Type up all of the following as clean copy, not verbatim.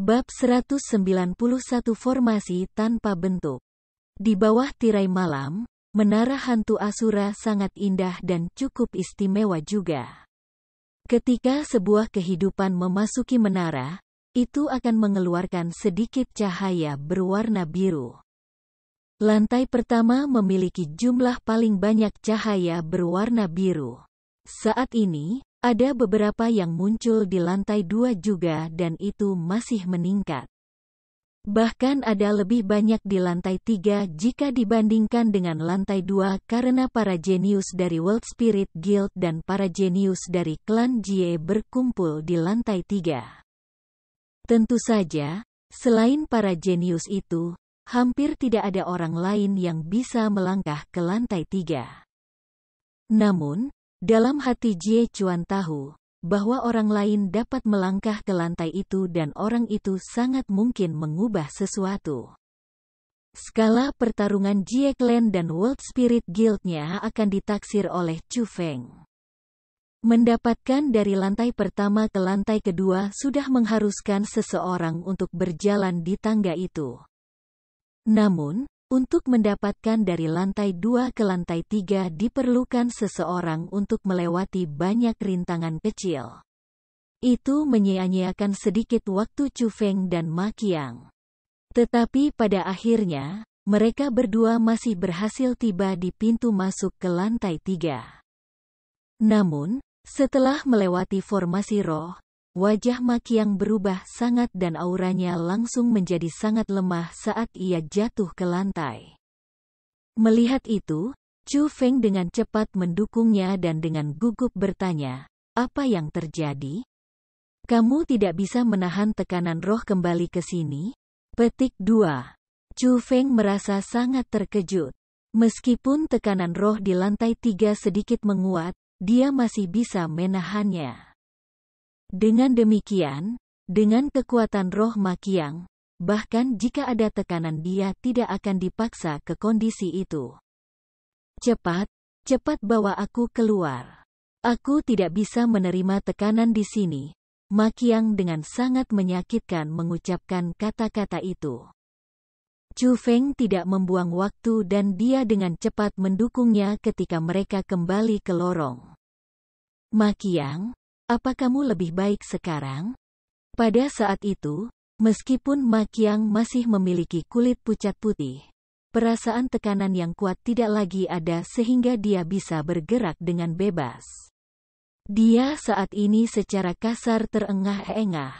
Bab 191 Formasi tanpa bentuk. Di bawah tirai malam, menara hantu Asura sangat indah dan cukup istimewa juga. Ketika sebuah kehidupan memasuki menara, itu akan mengeluarkan sedikit cahaya berwarna biru. Lantai pertama memiliki jumlah paling banyak cahaya berwarna biru. Saat ini, ada beberapa yang muncul di lantai 2 juga dan itu masih meningkat. Bahkan ada lebih banyak di lantai 3 jika dibandingkan dengan lantai 2 karena para jenius dari World Spirit Guild dan para jenius dari klan Jie berkumpul di lantai 3. Tentu saja, selain para jenius itu, hampir tidak ada orang lain yang bisa melangkah ke lantai 3. Namun, dalam hati Jie Chuan tahu bahwa orang lain dapat melangkah ke lantai itu dan orang itu sangat mungkin mengubah sesuatu. Skala pertarungan Jie Clan dan World Spirit Guild-nya akan ditaksir oleh Chu Feng. Mendapatkan dari lantai pertama ke lantai kedua sudah mengharuskan seseorang untuk berjalan di tangga itu. Namun, untuk mendapatkan dari lantai 2 ke lantai 3 diperlukan seseorang untuk melewati banyak rintangan kecil. Itu menyia-nyiakan sedikit waktu Chu Feng dan Ma Qiang. Tetapi pada akhirnya, mereka berdua masih berhasil tiba di pintu masuk ke lantai 3. Namun, setelah melewati formasi roh, wajah Ma Qiang berubah sangat dan auranya langsung menjadi sangat lemah saat ia jatuh ke lantai. Melihat itu, Chu Feng dengan cepat mendukungnya dan dengan gugup bertanya, "Apa yang terjadi? Kamu tidak bisa menahan tekanan roh kembali ke sini?" Petik 2. Chu Feng merasa sangat terkejut. Meskipun tekanan roh di lantai 3 sedikit menguat, dia masih bisa menahannya. Dengan demikian, dengan kekuatan roh Ma Qiang, bahkan jika ada tekanan dia tidak akan dipaksa ke kondisi itu. Cepat bawa aku keluar. Aku tidak bisa menerima tekanan di sini. Ma Qiang dengan sangat menyakitkan mengucapkan kata-kata itu. Chu Feng tidak membuang waktu dan dia dengan cepat mendukungnya ketika mereka kembali ke lorong. Ma Qiang, apa kamu lebih baik sekarang? Pada saat itu, meskipun Ma Qiang masih memiliki kulit pucat putih, perasaan tekanan yang kuat tidak lagi ada sehingga dia bisa bergerak dengan bebas. Dia saat ini secara kasar terengah-engah.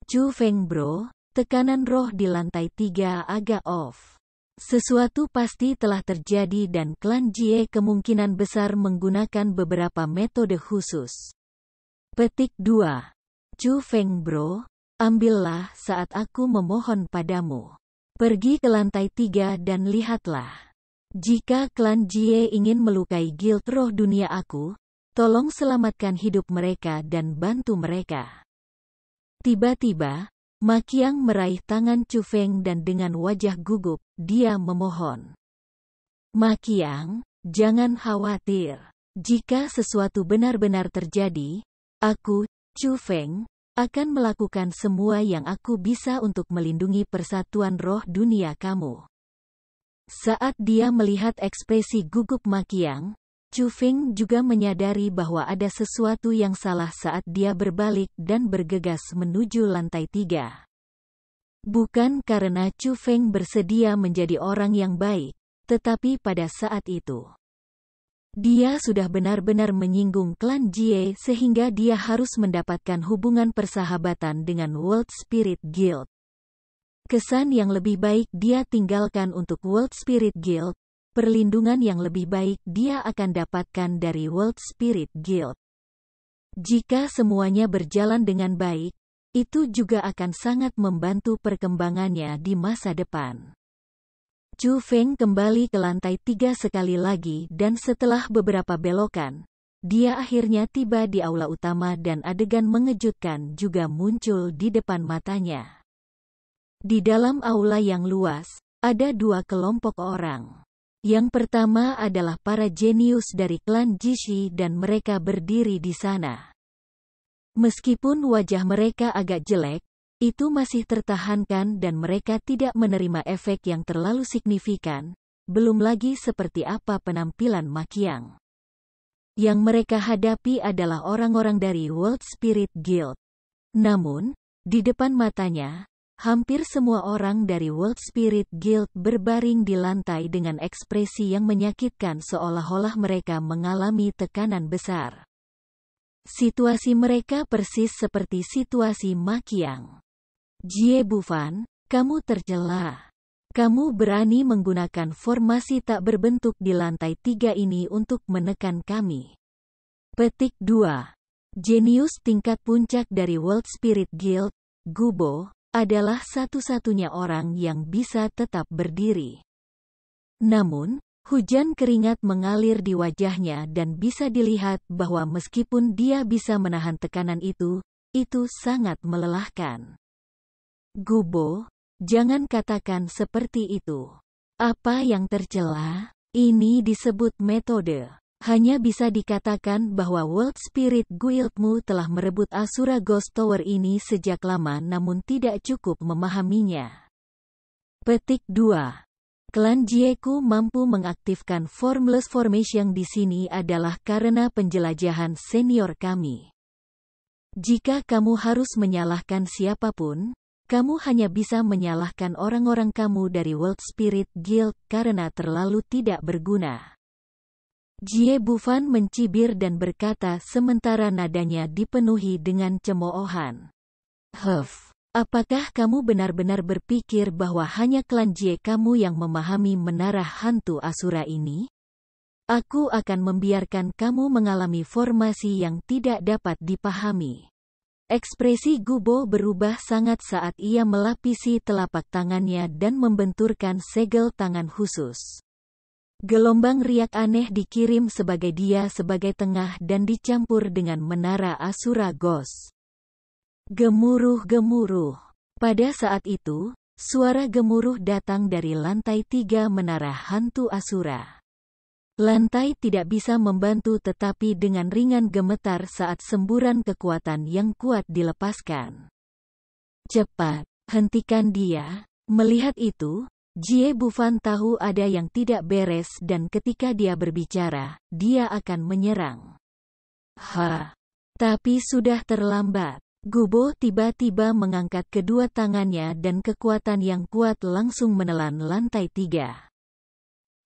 Chu Feng bro, tekanan roh di lantai 3 agak off. Sesuatu pasti telah terjadi dan klan Jie kemungkinan besar menggunakan beberapa metode khusus. Petik 2. Chu Feng bro, ambillah saat aku memohon padamu. Pergi ke lantai 3 dan lihatlah. Jika klan Jie ingin melukai guild roh dunia aku, tolong selamatkan hidup mereka dan bantu mereka. Tiba-tiba, Ma Qiang meraih tangan Chu Feng dan dengan wajah gugup, dia memohon. Ma Qiang, jangan khawatir. Jika sesuatu benar-benar terjadi, aku, Chu Feng, akan melakukan semua yang aku bisa untuk melindungi persatuan roh dunia kamu. Saat dia melihat ekspresi gugup Ma Qiang, Chu Feng juga menyadari bahwa ada sesuatu yang salah saat dia berbalik dan bergegas menuju lantai 3. Bukan karena Chu Feng bersedia menjadi orang yang baik, tetapi pada saat itu dia sudah benar-benar menyinggung klan Jie sehingga dia harus mendapatkan hubungan persahabatan dengan World Spirit Guild. Kesan yang lebih baik dia tinggalkan untuk World Spirit Guild, perlindungan yang lebih baik dia akan dapatkan dari World Spirit Guild. Jika semuanya berjalan dengan baik, itu juga akan sangat membantu perkembangannya di masa depan. Chu Feng kembali ke lantai 3 sekali lagi dan setelah beberapa belokan, dia akhirnya tiba di aula utama dan adegan mengejutkan juga muncul di depan matanya. Di dalam aula yang luas, ada 2 kelompok orang. Yang pertama adalah para jenius dari klan Jishi dan mereka berdiri di sana. Meskipun wajah mereka agak jelek, itu masih tertahankan dan mereka tidak menerima efek yang terlalu signifikan, belum lagi seperti apa penampilan Makiang. Yang mereka hadapi adalah orang-orang dari World Spirit Guild. Namun, di depan matanya, hampir semua orang dari World Spirit Guild berbaring di lantai dengan ekspresi yang menyakitkan seolah-olah mereka mengalami tekanan besar. Situasi mereka persis seperti situasi Makiang. Jie Bufan, kamu tercela. Kamu berani menggunakan formasi tak berbentuk di lantai 3 ini untuk menekan kami. Petik 2. Jenius tingkat puncak dari World Spirit Guild, Gubo, adalah satu-satunya orang yang bisa tetap berdiri. Namun, hujan keringat mengalir di wajahnya dan bisa dilihat bahwa meskipun dia bisa menahan tekanan itu sangat melelahkan. Gubo, jangan katakan seperti itu. Apa yang tercela? Ini disebut metode. Hanya bisa dikatakan bahwa World Spirit Guild-mu telah merebut Asura Ghost Tower ini sejak lama namun tidak cukup memahaminya. Petik 2. Klan Jieku mampu mengaktifkan Formless Formation di sini adalah karena penjelajahan senior kami. Jika kamu harus menyalahkan siapapun, kamu hanya bisa menyalahkan orang-orang kamu dari World Spirit Guild karena terlalu tidak berguna. Jie Bufan mencibir dan berkata sementara nadanya dipenuhi dengan cemoohan. Apakah kamu benar-benar berpikir bahwa hanya klan Jie kamu yang memahami menara hantu Asura ini? Aku akan membiarkan kamu mengalami formasi yang tidak dapat dipahami. Ekspresi Gubo berubah sangat saat ia melapisi telapak tangannya dan membenturkan segel tangan khusus. Gelombang riak aneh dikirim sebagai dia sebagai tengah dan dicampur dengan menara Asura Ghost. Gemuruh-gemuruh. Pada saat itu, suara gemuruh datang dari lantai 3 menara hantu Asura. Lantai tidak bisa membantu tetapi dengan ringan gemetar saat semburan kekuatan yang kuat dilepaskan. Cepat, hentikan dia. Melihat itu, Jie Bufan tahu ada yang tidak beres dan ketika dia berbicara, dia akan menyerang. Tapi sudah terlambat. Gubo tiba-tiba mengangkat kedua tangannya dan kekuatan yang kuat langsung menelan lantai 3.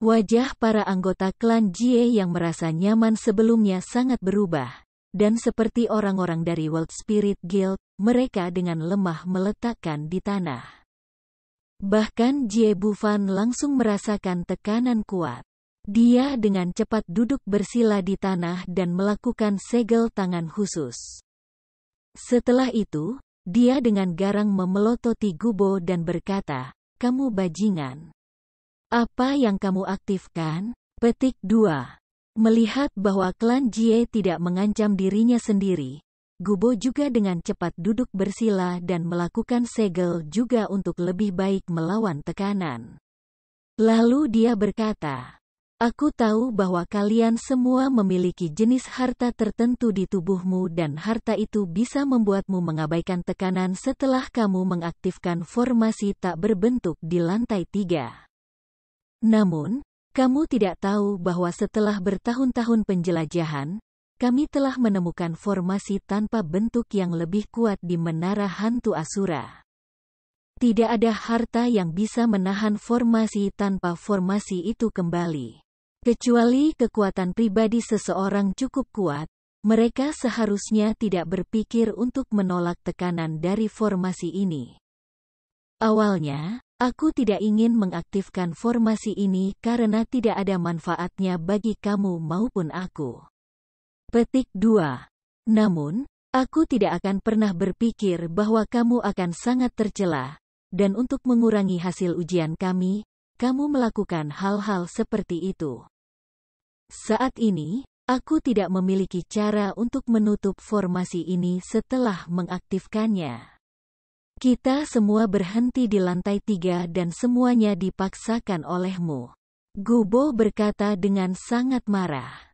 Wajah para anggota klan Jie yang merasa nyaman sebelumnya sangat berubah, dan seperti orang-orang dari World Spirit Guild, mereka dengan lemah meletakkan di tanah. Bahkan Jie Bufan langsung merasakan tekanan kuat. Dia dengan cepat duduk bersila di tanah dan melakukan segel tangan khusus. Setelah itu, dia dengan garang memelototi Gubo dan berkata, "Kamu bajingan. Apa yang kamu aktifkan?" Petik 2. Melihat bahwa klan Jie tidak mengancam dirinya sendiri, Gubo juga dengan cepat duduk bersila dan melakukan segel juga untuk lebih baik melawan tekanan. Lalu dia berkata, "Aku tahu bahwa kalian semua memiliki jenis harta tertentu di tubuhmu dan harta itu bisa membuatmu mengabaikan tekanan setelah kamu mengaktifkan formasi tak berbentuk di lantai 3. Namun, kamu tidak tahu bahwa setelah bertahun-tahun penjelajahan, kami telah menemukan formasi tanpa bentuk yang lebih kuat di menara hantu Asura. Tidak ada harta yang bisa menahan formasi tanpa formasi itu kembali. Kecuali kekuatan pribadi seseorang cukup kuat, mereka seharusnya tidak berpikir untuk menolak tekanan dari formasi ini. Awalnya, aku tidak ingin mengaktifkan formasi ini karena tidak ada manfaatnya bagi kamu maupun aku." Petik 2. Namun, aku tidak akan pernah berpikir bahwa kamu akan sangat tercela, dan untuk mengurangi hasil ujian kami, kamu melakukan hal-hal seperti itu. Saat ini, aku tidak memiliki cara untuk menutup formasi ini setelah mengaktifkannya. Kita semua berhenti di lantai 3 dan semuanya dipaksakan olehmu. Gubo berkata dengan sangat marah.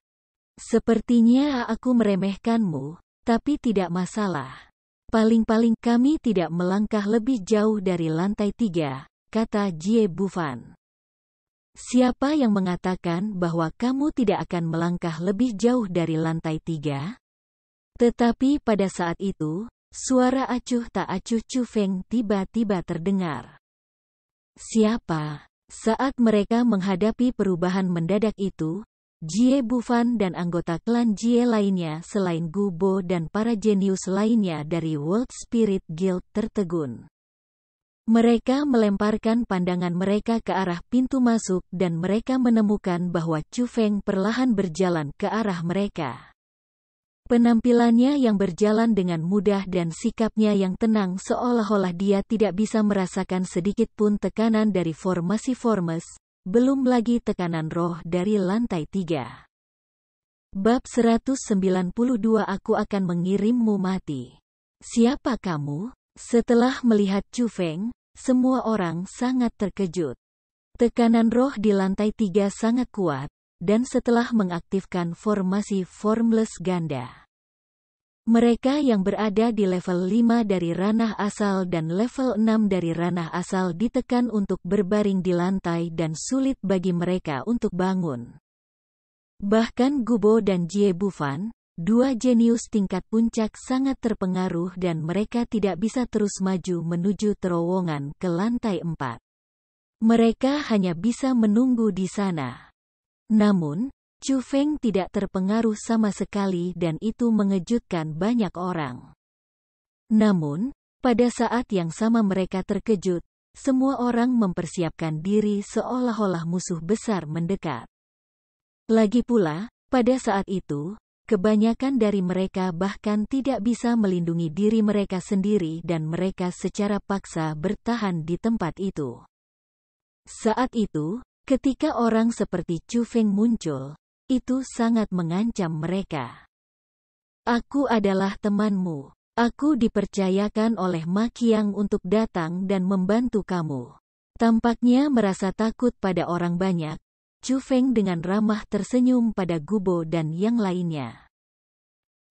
Sepertinya aku meremehkanmu, tapi tidak masalah. Paling-paling kami tidak melangkah lebih jauh dari lantai 3, kata Jie Bufan. Siapa yang mengatakan bahwa kamu tidak akan melangkah lebih jauh dari lantai 3? Tetapi pada saat itu, suara acuh tak acuh Chu Feng tiba-tiba terdengar. Siapa? Saat mereka menghadapi perubahan mendadak itu, Jie Bufan dan anggota klan Jie lainnya selain Gu Bo dan para jenius lainnya dari World Spirit Guild tertegun. Mereka melemparkan pandangan mereka ke arah pintu masuk dan mereka menemukan bahwa Chu Feng perlahan berjalan ke arah mereka. Penampilannya yang berjalan dengan mudah dan sikapnya yang tenang seolah-olah dia tidak bisa merasakan sedikit pun tekanan dari formasi Formes, belum lagi tekanan roh dari lantai 3. Bab 192 Aku akan mengirimmu mati. Siapa kamu? Setelah melihat Chu Feng, semua orang sangat terkejut. Tekanan roh di lantai 3 sangat kuat, dan setelah mengaktifkan formasi Formless Ganda. Mereka yang berada di level 5 dari ranah asal dan level 6 dari ranah asal ditekan untuk berbaring di lantai dan sulit bagi mereka untuk bangun. Bahkan Gubo dan Jie Bufan, dua jenius tingkat puncak sangat terpengaruh dan mereka tidak bisa terus maju menuju terowongan ke lantai 4. Mereka hanya bisa menunggu di sana. Namun, Chu Feng tidak terpengaruh sama sekali dan itu mengejutkan banyak orang. Namun, pada saat yang sama mereka terkejut, semua orang mempersiapkan diri seolah-olah musuh besar mendekat. Lagi pula, pada saat itu, kebanyakan dari mereka bahkan tidak bisa melindungi diri mereka sendiri dan mereka secara paksa bertahan di tempat itu. Saat itu, ketika orang seperti Chu Feng muncul, itu sangat mengancam mereka. Aku adalah temanmu. Aku dipercayakan oleh Ma Qiang untuk datang dan membantu kamu. Tampaknya merasa takut pada orang banyak, Chu Feng dengan ramah tersenyum pada Gubo dan yang lainnya.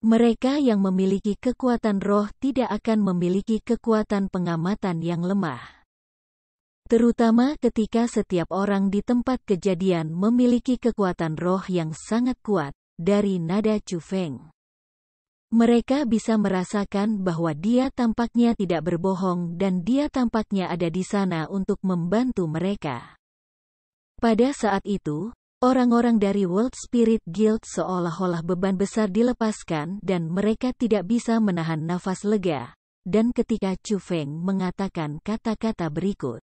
Mereka yang memiliki kekuatan roh tidak akan memiliki kekuatan pengamatan yang lemah. Terutama ketika setiap orang di tempat kejadian memiliki kekuatan roh yang sangat kuat, dari nada Chu Feng. Mereka bisa merasakan bahwa dia tampaknya tidak berbohong dan dia tampaknya ada di sana untuk membantu mereka. Pada saat itu, orang-orang dari World Spirit Guild seolah-olah beban besar dilepaskan dan mereka tidak bisa menahan nafas lega, dan ketika Chu Feng mengatakan kata-kata berikut,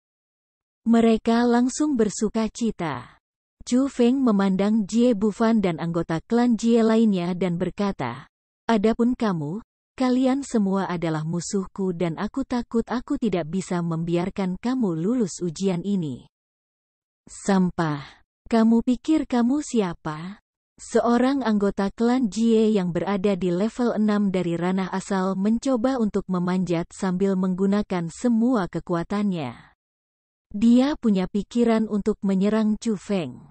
mereka langsung bersuka cita. Chu Feng memandang Jie Bufan dan anggota klan Jie lainnya dan berkata, adapun kamu, kalian semua adalah musuhku dan aku takut aku tidak bisa membiarkan kamu lulus ujian ini. Sampah. Kamu pikir kamu siapa? Seorang anggota klan Jie yang berada di level 6 dari ranah asal mencoba untuk memanjat sambil menggunakan semua kekuatannya. Dia punya pikiran untuk menyerang Chu Feng.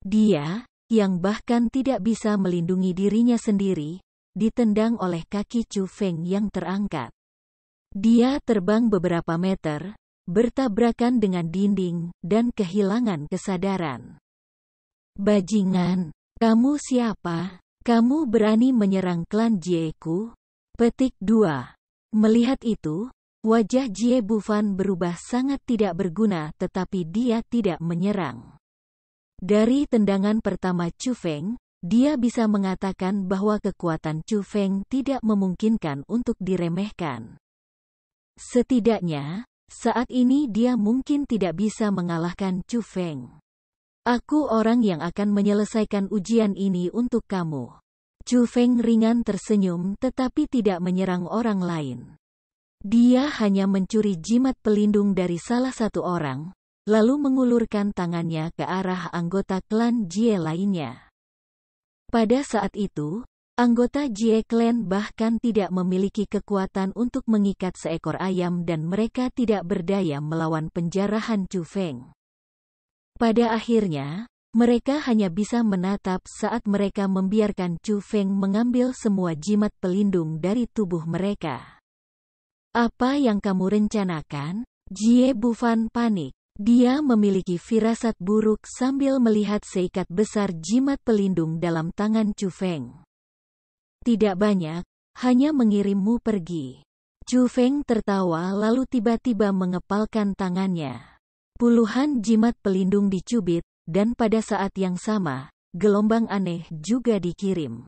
Dia, yang bahkan tidak bisa melindungi dirinya sendiri, ditendang oleh kaki Chu Feng yang terangkat. Dia terbang beberapa meter, bertabrakan dengan dinding, dan kehilangan kesadaran. Bajingan, kamu siapa? Kamu berani menyerang klan Jie-ku? Petik 2. Melihat itu, wajah Jie Bufan berubah sangat tidak berguna tetapi dia tidak menyerang. Dari tendangan pertama Chu Feng, dia bisa mengatakan bahwa kekuatan Chu Feng tidak memungkinkan untuk diremehkan. Setidaknya, saat ini dia mungkin tidak bisa mengalahkan Chu Feng. Aku orang yang akan menyelesaikan ujian ini untuk kamu. Chu Feng ringan tersenyum tetapi tidak menyerang orang lain. Dia hanya mencuri jimat pelindung dari salah satu orang, lalu mengulurkan tangannya ke arah anggota klan Jie lainnya. Pada saat itu, anggota Jie Clan bahkan tidak memiliki kekuatan untuk mengikat seekor ayam dan mereka tidak berdaya melawan penjarahan Chu Feng. Pada akhirnya, Mereka hanya bisa menatap saat mereka membiarkan Chu Feng mengambil semua jimat pelindung dari tubuh mereka. Apa yang kamu rencanakan? Jie Bufan panik. Dia memiliki firasat buruk sambil melihat seikat besar jimat pelindung dalam tangan Chu Feng. Tidak banyak, hanya mengirimmu pergi. Chu Feng tertawa lalu tiba-tiba mengepalkan tangannya. Puluhan jimat pelindung dicubit, dan pada saat yang sama, gelombang aneh juga dikirim.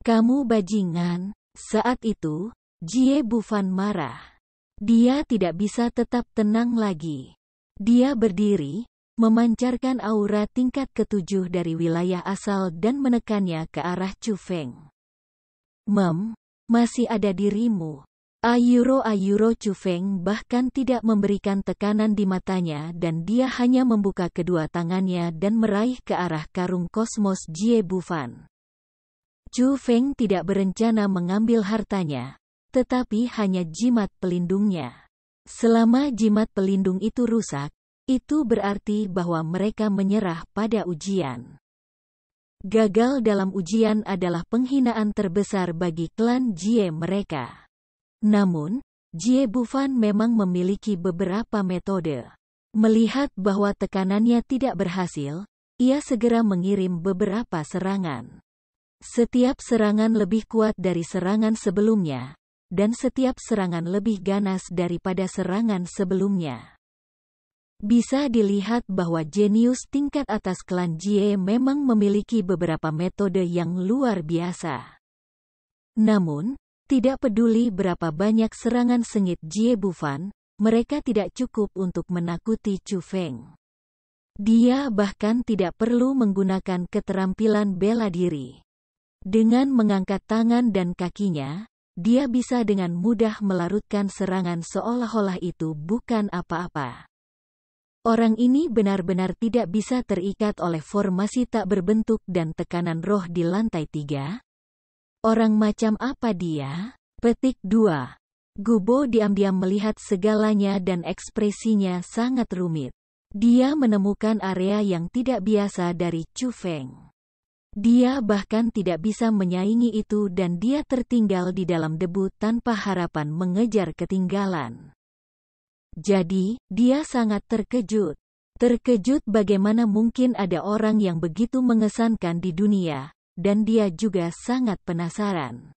Kamu bajingan. Saat itu, Jie Bufan marah. Dia tidak bisa tetap tenang lagi. Dia berdiri, memancarkan aura tingkat ke-7 dari wilayah asal dan menekannya ke arah Chu Feng. Masih ada dirimu. Ayuro Chu Feng bahkan tidak memberikan tekanan di matanya dan dia hanya membuka kedua tangannya dan meraih ke arah karung kosmos Jie Bufan. Chu Feng tidak berencana mengambil hartanya, tetapi hanya jimat pelindungnya. Selama jimat pelindung itu rusak, itu berarti bahwa mereka menyerah pada ujian. Gagal dalam ujian adalah penghinaan terbesar bagi klan Jie mereka. Namun, Jie Bufan memang memiliki beberapa metode. Melihat bahwa tekanannya tidak berhasil, ia segera mengirim beberapa serangan. Setiap serangan lebih kuat dari serangan sebelumnya, dan setiap serangan lebih ganas daripada serangan sebelumnya. Bisa dilihat bahwa jenius tingkat atas klan Jie memang memiliki beberapa metode yang luar biasa. Namun, tidak peduli berapa banyak serangan sengit Jie Bufan, mereka tidak cukup untuk menakuti Chu Feng. Dia bahkan tidak perlu menggunakan keterampilan bela diri. Dengan mengangkat tangan dan kakinya, dia bisa dengan mudah melarutkan serangan seolah-olah itu bukan apa-apa. Orang ini benar-benar tidak bisa terikat oleh formasi tak berbentuk dan tekanan roh di lantai 3. Orang macam apa dia? Petik 2. Gubo diam-diam melihat segalanya dan ekspresinya sangat rumit. Dia menemukan area yang tidak biasa dari Chu Feng. Dia bahkan tidak bisa menyaingi itu dan dia tertinggal di dalam debu tanpa harapan mengejar ketinggalan. Jadi, dia sangat terkejut. Terkejut bagaimana mungkin ada orang yang begitu mengesankan di dunia, dan dia juga sangat penasaran.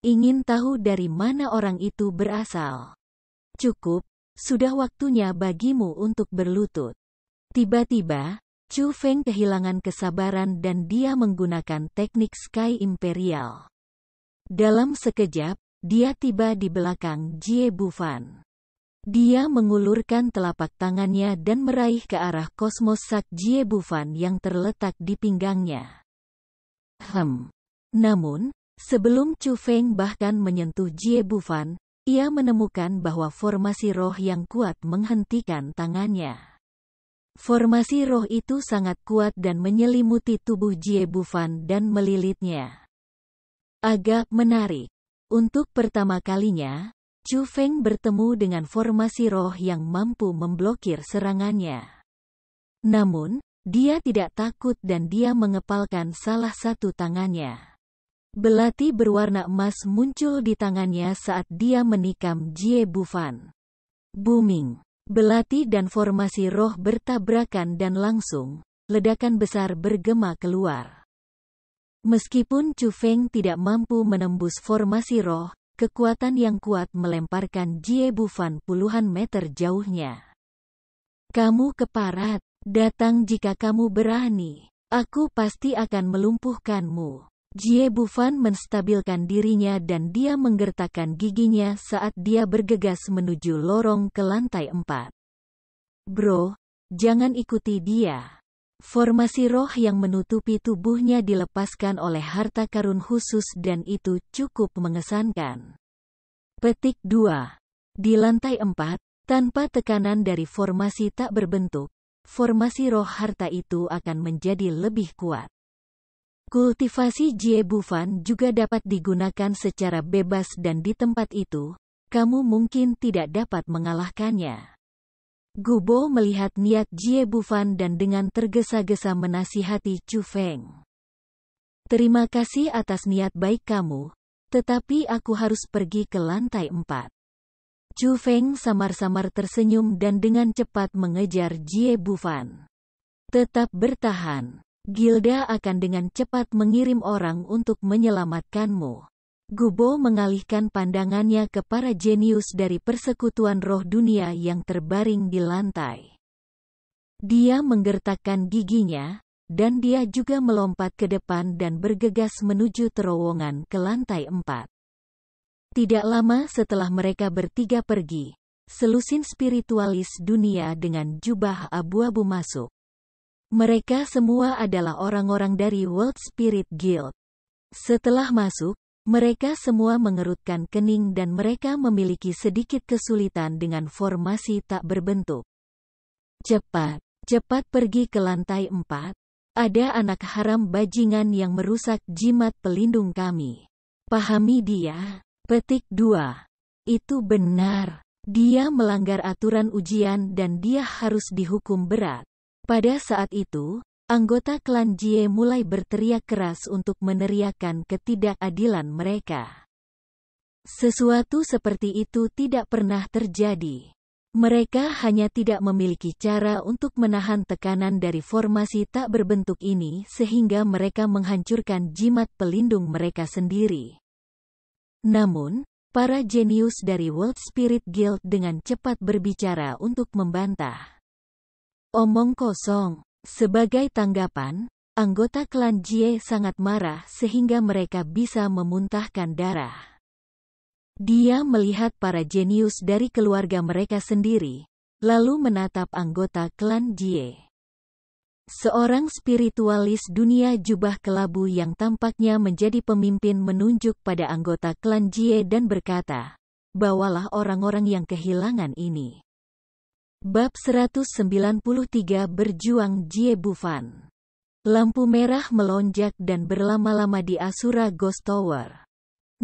Ingin tahu dari mana orang itu berasal. Cukup, sudah waktunya bagimu untuk berlutut. Tiba-tiba, Chu Feng kehilangan kesabaran dan dia menggunakan teknik Sky Imperial. Dalam sekejap, dia tiba di belakang Jie Bufan. Dia mengulurkan telapak tangannya dan meraih ke arah kosmos sak Jie Bufan yang terletak di pinggangnya. Namun, sebelum Chu Feng bahkan menyentuh Jie Bufan, ia menemukan bahwa formasi roh yang kuat menghentikan tangannya. Formasi roh itu sangat kuat dan menyelimuti tubuh Jie Bufan dan melilitnya. Agak menarik. Untuk pertama kalinya, Chu Feng bertemu dengan formasi roh yang mampu memblokir serangannya. Namun, dia tidak takut dan dia mengepalkan salah satu tangannya. Belati berwarna emas muncul di tangannya saat dia menikam Jie Bufan. Booming. Belati dan formasi roh bertabrakan dan langsung, ledakan besar bergema keluar. Meskipun Chu Feng tidak mampu menembus formasi roh, kekuatan yang kuat melemparkan Jie Bufan puluhan meter jauhnya. Kamu keparat, datang jika kamu berani. Aku pasti akan melumpuhkanmu. Jie Bufan menstabilkan dirinya dan dia menggertakkan giginya saat dia bergegas menuju lorong ke lantai 4. Bro, jangan ikuti dia. Formasi roh yang menutupi tubuhnya dilepaskan oleh harta karun khusus dan itu cukup mengesankan. Petik 2. Di lantai 4, tanpa tekanan dari formasi tak berbentuk, formasi roh harta itu akan menjadi lebih kuat. Kultivasi Jie Bufan juga dapat digunakan secara bebas dan di tempat itu, kamu mungkin tidak dapat mengalahkannya. Gubo melihat niat Jie Bufan dan dengan tergesa-gesa menasihati Chu Feng. Terima kasih atas niat baik kamu, tetapi aku harus pergi ke lantai 4. Chu Feng samar-samar tersenyum dan dengan cepat mengejar Jie Bufan. Tetap bertahan. Gilda akan dengan cepat mengirim orang untuk menyelamatkanmu. Gubo mengalihkan pandangannya ke para jenius dari persekutuan roh dunia yang terbaring di lantai. Dia menggertakkan giginya, dan dia juga melompat ke depan dan bergegas menuju terowongan ke lantai 4. Tidak lama setelah mereka bertiga pergi, selusin spiritualis dunia dengan jubah abu-abu masuk. Mereka semua adalah orang-orang dari World Spirit Guild. Setelah masuk, mereka semua mengerutkan kening dan mereka memiliki sedikit kesulitan dengan formasi tak berbentuk. Cepat, cepat pergi ke lantai 4. Ada anak haram bajingan yang merusak jimat pelindung kami. Pahami dia. Petik 2. Itu benar. Dia melanggar aturan ujian dan dia harus dihukum berat. Pada saat itu, anggota klan Jie mulai berteriak keras untuk meneriakkan ketidakadilan mereka. Sesuatu seperti itu tidak pernah terjadi. Mereka hanya tidak memiliki cara untuk menahan tekanan dari formasi tak berbentuk ini sehingga mereka menghancurkan jimat pelindung mereka sendiri. Namun, para jenius dari World Spirit Guild dengan cepat berbicara untuk membantah. Omong kosong. Sebagai tanggapan, anggota klan Jie sangat marah sehingga mereka bisa memuntahkan darah. Dia melihat para jenius dari keluarga mereka sendiri, lalu menatap anggota klan Jie. Seorang spiritualis dunia jubah kelabu yang tampaknya menjadi pemimpin menunjuk pada anggota klan Jie dan berkata, "Bawalah orang-orang yang kehilangan ini." Bab 193 Berjuang Jie Bufan. Lampu merah melonjak dan berlama-lama di Asura Ghost Tower.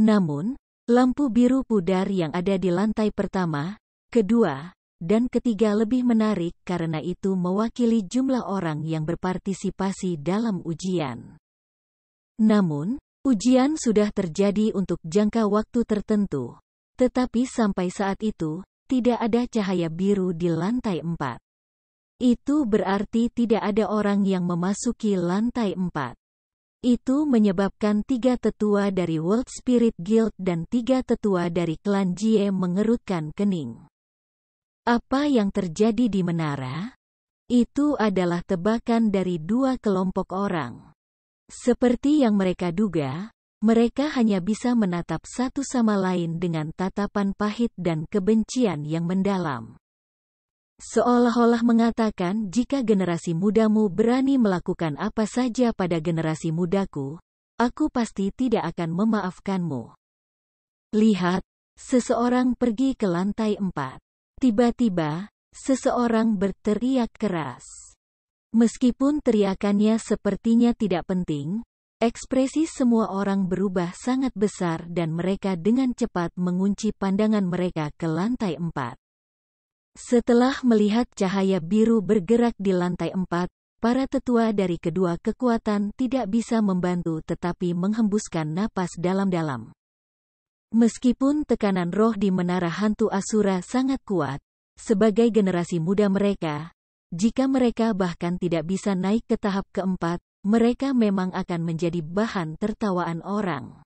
Namun, lampu biru pudar yang ada di lantai pertama, kedua, dan ketiga lebih menarik karena itu mewakili jumlah orang yang berpartisipasi dalam ujian. Namun, ujian sudah terjadi untuk jangka waktu tertentu, tetapi sampai saat itu, tidak ada cahaya biru di lantai 4. Itu berarti tidak ada orang yang memasuki lantai 4. Itu menyebabkan 3 tetua dari World Spirit Guild dan 3 tetua dari klan Jie mengerutkan kening. Apa yang terjadi di menara? Itu adalah tebakan dari 2 kelompok orang. Seperti yang mereka duga, mereka hanya bisa menatap satu sama lain dengan tatapan pahit dan kebencian yang mendalam. Seolah-olah mengatakan jika generasi mudamu berani melakukan apa saja pada generasi mudaku, aku pasti tidak akan memaafkanmu. Lihat, seseorang pergi ke lantai 4. Tiba-tiba, seseorang berteriak keras. Meskipun teriakannya sepertinya tidak penting, ekspresi semua orang berubah sangat besar dan mereka dengan cepat mengunci pandangan mereka ke lantai 4. Setelah melihat cahaya biru bergerak di lantai 4, para tetua dari kedua kekuatan tidak bisa membantu tetapi menghembuskan napas dalam-dalam. Meskipun tekanan roh di menara hantu Asura sangat kuat, sebagai generasi muda mereka, jika mereka bahkan tidak bisa naik ke tahap keempat, mereka memang akan menjadi bahan tertawaan orang.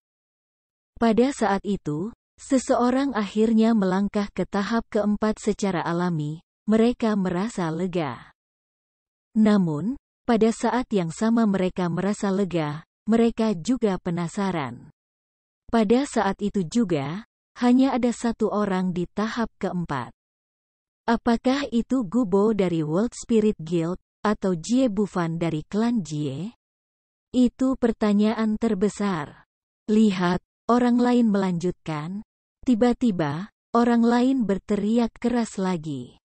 Pada saat itu, seseorang akhirnya melangkah ke tahap keempat secara alami, mereka merasa lega. Namun, pada saat yang sama mereka merasa lega, mereka juga penasaran. Pada saat itu juga, hanya ada satu orang di tahap keempat. Apakah itu Gubo dari World Spirit Guild? Atau Jie Bufan dari klan Jie? Itu pertanyaan terbesar. Lihat, orang lain melanjutkan. Tiba-tiba, orang lain berteriak keras lagi.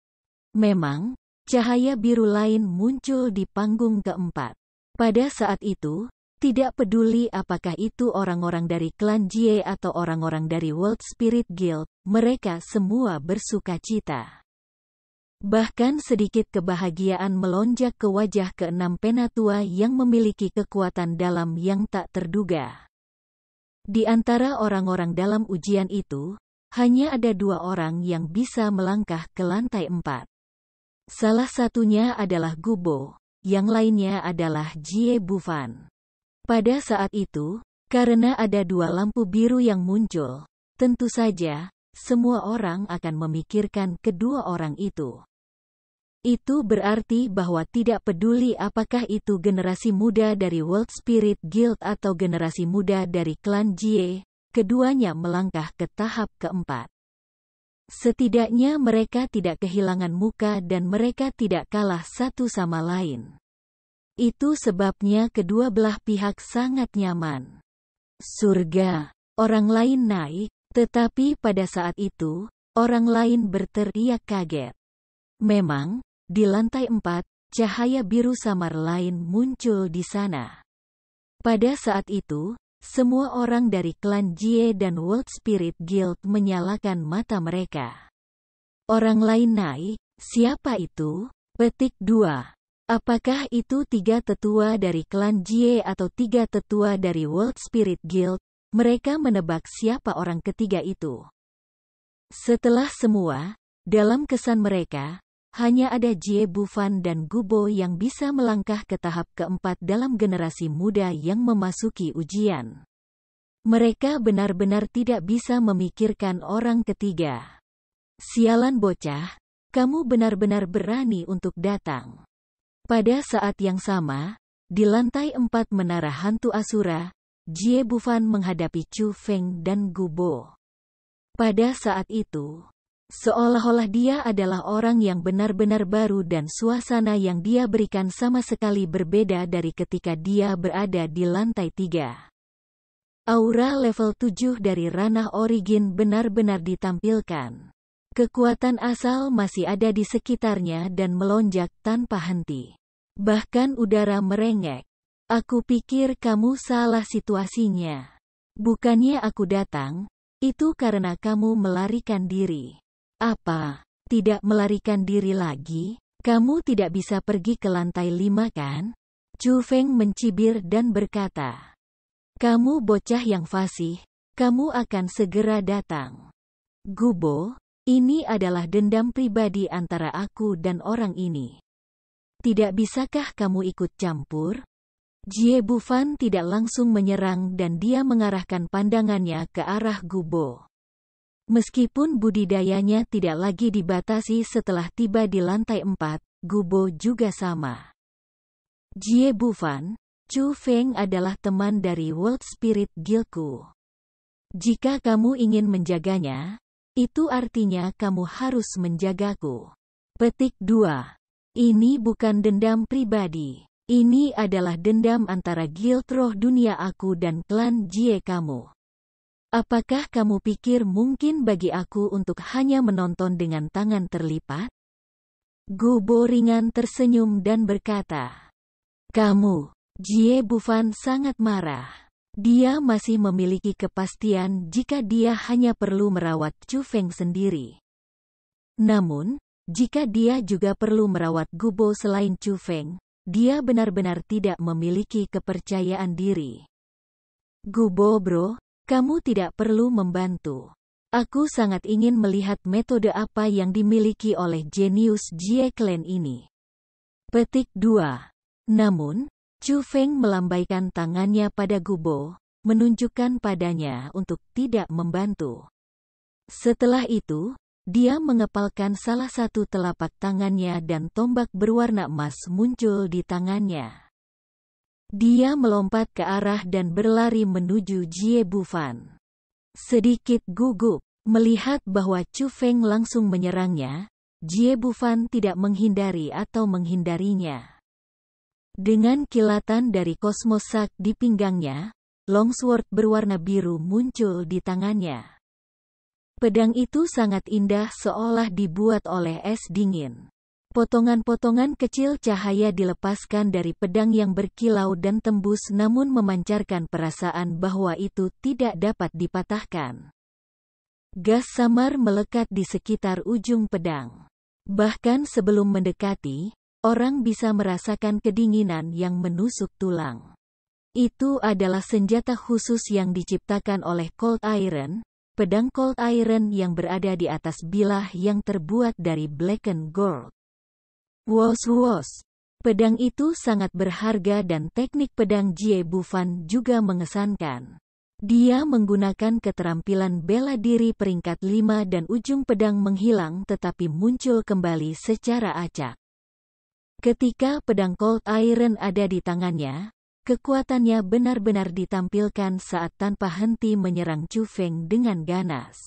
Memang, cahaya biru lain muncul di panggung keempat. Pada saat itu, tidak peduli apakah itu orang-orang dari klan Jie atau orang-orang dari World Spirit Guild, mereka semua bersukacita. Bahkan sedikit kebahagiaan melonjak ke wajah keenam penatua yang memiliki kekuatan dalam yang tak terduga. Di antara orang-orang dalam ujian itu, hanya ada 2 orang yang bisa melangkah ke lantai 4. Salah satunya adalah Gubo, yang lainnya adalah Jie Bufan. Pada saat itu, karena ada 2 lampu biru yang muncul, tentu saja, semua orang akan memikirkan kedua orang itu. Itu berarti bahwa tidak peduli apakah itu generasi muda dari World Spirit Guild atau generasi muda dari klan Jie, keduanya melangkah ke tahap keempat. Setidaknya mereka tidak kehilangan muka dan mereka tidak kalah satu sama lain. Itu sebabnya kedua belah pihak sangat nyaman. Surga. Orang lain naik, tetapi pada saat itu, orang lain berteriak kaget. Memang, di lantai 4, cahaya biru samar lain muncul di sana. Pada saat itu, semua orang dari klan Jie dan World Spirit Guild menyalakan mata mereka. Orang lain naik, siapa itu? Petik 2. Apakah itu 3 tetua dari klan Jie atau 3 tetua dari World Spirit Guild? Mereka menebak siapa orang ketiga itu. Setelah semua, dalam kesan mereka, hanya ada Jie Bufan dan Gubo yang bisa melangkah ke tahap keempat dalam generasi muda yang memasuki ujian. Mereka benar-benar tidak bisa memikirkan orang ketiga. Sialan bocah, kamu benar-benar berani untuk datang. Pada saat yang sama, di lantai 4 menara hantu Asura, Jie Bufan menghadapi Chu Feng dan Gubo. Pada saat itu, seolah-olah dia adalah orang yang benar-benar baru dan suasana yang dia berikan sama sekali berbeda dari ketika dia berada di lantai 3. Aura level 7 dari ranah origin benar-benar ditampilkan. Kekuatan asal masih ada di sekitarnya dan melonjak tanpa henti. Bahkan udara merengek. Aku pikir kamu salah situasinya. Bukannya aku datang, itu karena kamu melarikan diri. Apa? Tidak melarikan diri lagi? Kamu tidak bisa pergi ke lantai 5 kan? Chu Feng mencibir dan berkata. Kamu bocah yang fasih, kamu akan segera datang. Gubo, ini adalah dendam pribadi antara aku dan orang ini. Tidak bisakah kamu ikut campur? Jie Bufan tidak langsung menyerang dan dia mengarahkan pandangannya ke arah Gubo. Meskipun budidayanya tidak lagi dibatasi setelah tiba di lantai 4, Gubo juga sama. Jie Bufan, Chu Feng adalah teman dari World Spirit Guildku. Jika kamu ingin menjaganya, itu artinya kamu harus menjagaku. Petik 2. Ini bukan dendam pribadi. Ini adalah dendam antara Guild Roh Dunia aku dan klan Jie kamu. Apakah kamu pikir mungkin bagi aku untuk hanya menonton dengan tangan terlipat? Gubo ringan tersenyum dan berkata. Kamu, Jie Bufan sangat marah. Dia masih memiliki kepastian jika dia hanya perlu merawat Chu Feng sendiri. Namun, jika dia juga perlu merawat Gubo selain Chu Feng, dia benar-benar tidak memiliki kepercayaan diri. Gubo bro, kamu tidak perlu membantu. Aku sangat ingin melihat metode apa yang dimiliki oleh jenius Jie Clan ini. Petik 2. Namun, Chu Feng melambaikan tangannya pada Gubo, menunjukkan padanya untuk tidak membantu. Setelah itu, dia mengepalkan salah satu telapak tangannya dan tombak berwarna emas muncul di tangannya. Dia melompat ke arah dan berlari menuju Jie Bufan. Sedikit gugup, melihat bahwa Chu Feng langsung menyerangnya, Jie Bufan tidak menghindari atau menghindarinya. Dengan kilatan dari kosmosak di pinggangnya, longsword berwarna biru muncul di tangannya. Pedang itu sangat indah seolah dibuat oleh es dingin. Potongan-potongan kecil cahaya dilepaskan dari pedang yang berkilau dan tembus namun memancarkan perasaan bahwa itu tidak dapat dipatahkan. Gas samar melekat di sekitar ujung pedang. Bahkan sebelum mendekati, orang bisa merasakan kedinginan yang menusuk tulang. Itu adalah senjata khusus yang diciptakan oleh Cold Iron, pedang Cold Iron yang berada di atas bilah yang terbuat dari blackened gold. Wos. Pedang itu sangat berharga dan teknik pedang Jie Bufan juga mengesankan. Dia menggunakan keterampilan bela diri peringkat 5 dan ujung pedang menghilang tetapi muncul kembali secara acak. Ketika pedang Cold Iron ada di tangannya, kekuatannya benar-benar ditampilkan saat tanpa henti menyerang Chu Feng dengan ganas.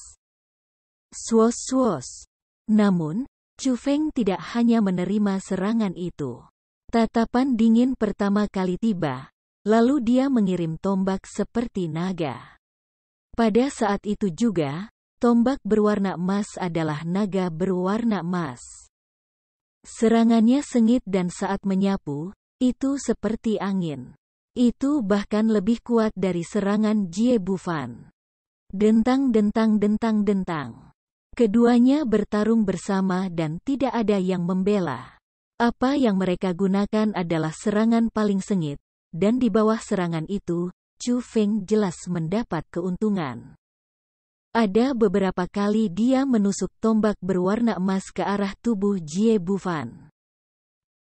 Swos. Namun, Chu Feng tidak hanya menerima serangan itu. Tatapan dingin pertama kali tiba, lalu dia mengirim tombak seperti naga. Pada saat itu juga, tombak berwarna emas adalah naga berwarna emas. Serangannya sengit dan saat menyapu, itu seperti angin. Itu bahkan lebih kuat dari serangan Jie Bufan. Dentang. Keduanya bertarung bersama dan tidak ada yang membela. Apa yang mereka gunakan adalah serangan paling sengit, dan di bawah serangan itu, Chu Feng jelas mendapat keuntungan. Ada beberapa kali dia menusuk tombak berwarna emas ke arah tubuh Jie Bufan.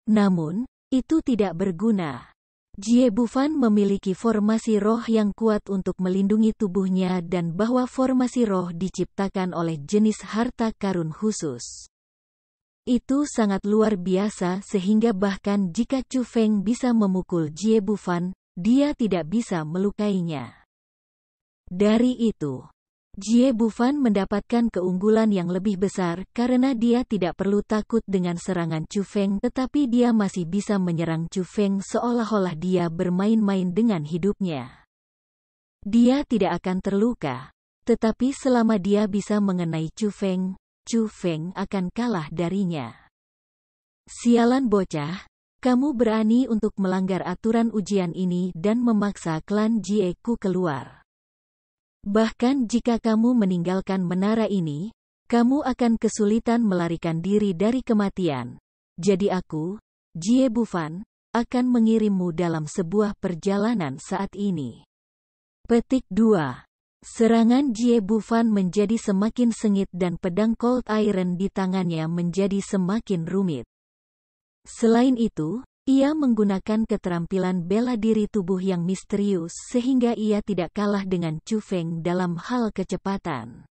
Namun, itu tidak berguna. Jie Bufan memiliki formasi roh yang kuat untuk melindungi tubuhnya dan bahwa formasi roh diciptakan oleh jenis harta karun khusus. Itu sangat luar biasa sehingga bahkan jika Chu Feng bisa memukul Jie Bufan, dia tidak bisa melukainya. Dari itu, Jie Bufan mendapatkan keunggulan yang lebih besar karena dia tidak perlu takut dengan serangan Chu Feng tetapi dia masih bisa menyerang Chu Feng seolah-olah dia bermain-main dengan hidupnya. Dia tidak akan terluka, tetapi selama dia bisa mengenai Chu Feng akan kalah darinya. Sialan bocah, kamu berani untuk melanggar aturan ujian ini dan memaksa klan Jie ku keluar. Bahkan jika kamu meninggalkan menara ini, kamu akan kesulitan melarikan diri dari kematian. Jadi aku, Jie Bufan, akan mengirimmu dalam sebuah perjalanan saat ini. Petik 2. Serangan Jie Bufan menjadi semakin sengit dan pedang Cold Iron di tangannya menjadi semakin rumit. Selain itu, ia menggunakan keterampilan bela diri tubuh yang misterius sehingga ia tidak kalah dengan Chu Feng dalam hal kecepatan.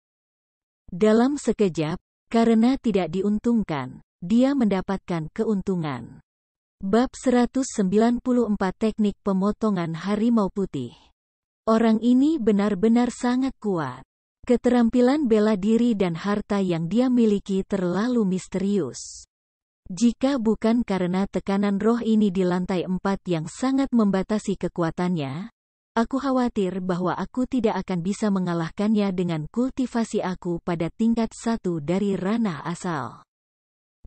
Dalam sekejap, karena tidak diuntungkan, dia mendapatkan keuntungan. Bab 194 Teknik Pemotongan Harimau Putih. Orang ini benar-benar sangat kuat. Keterampilan bela diri dan harta yang dia miliki terlalu misterius. Jika bukan karena tekanan roh ini di lantai 4 yang sangat membatasi kekuatannya, aku khawatir bahwa aku tidak akan bisa mengalahkannya dengan kultivasi aku pada tingkat 1 dari ranah asal.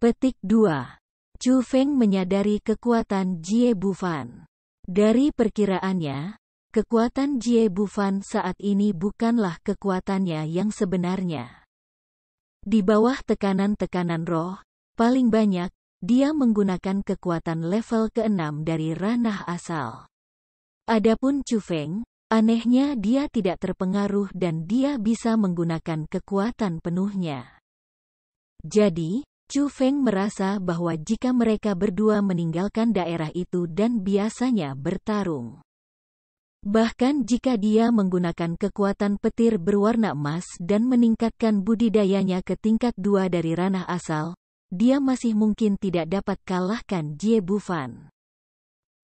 Petik 2. Chu Feng menyadari kekuatan Jie Bufan. Dari perkiraannya, kekuatan Jie Bufan saat ini bukanlah kekuatannya yang sebenarnya. Di bawah tekanan-tekanan roh, paling banyak, dia menggunakan kekuatan level ke-6 dari ranah asal. Adapun Chu Feng, anehnya dia tidak terpengaruh dan dia bisa menggunakan kekuatan penuhnya. Jadi, Chu Feng merasa bahwa jika mereka berdua meninggalkan daerah itu dan biasanya bertarung. Bahkan jika dia menggunakan kekuatan petir berwarna emas dan meningkatkan budidayanya ke tingkat 2 dari ranah asal, dia masih mungkin tidak dapat kalahkan Jie Bufan.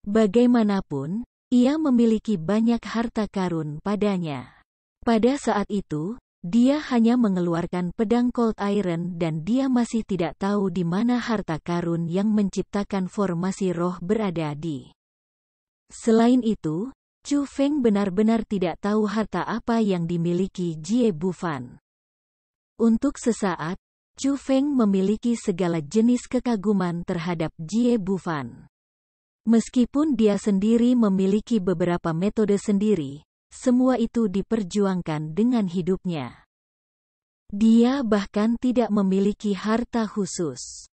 Bagaimanapun, ia memiliki banyak harta karun padanya. Pada saat itu, dia hanya mengeluarkan pedang Cold Iron dan dia masih tidak tahu di mana harta karun yang menciptakan formasi roh berada di. Selain itu, Chu Feng benar-benar tidak tahu harta apa yang dimiliki Jie Bufan. Untuk sesaat, Chu Feng memiliki segala jenis kekaguman terhadap Jie Bufan. Meskipun dia sendiri memiliki beberapa metode sendiri, semua itu diperjuangkan dengan hidupnya. Dia bahkan tidak memiliki harta khusus.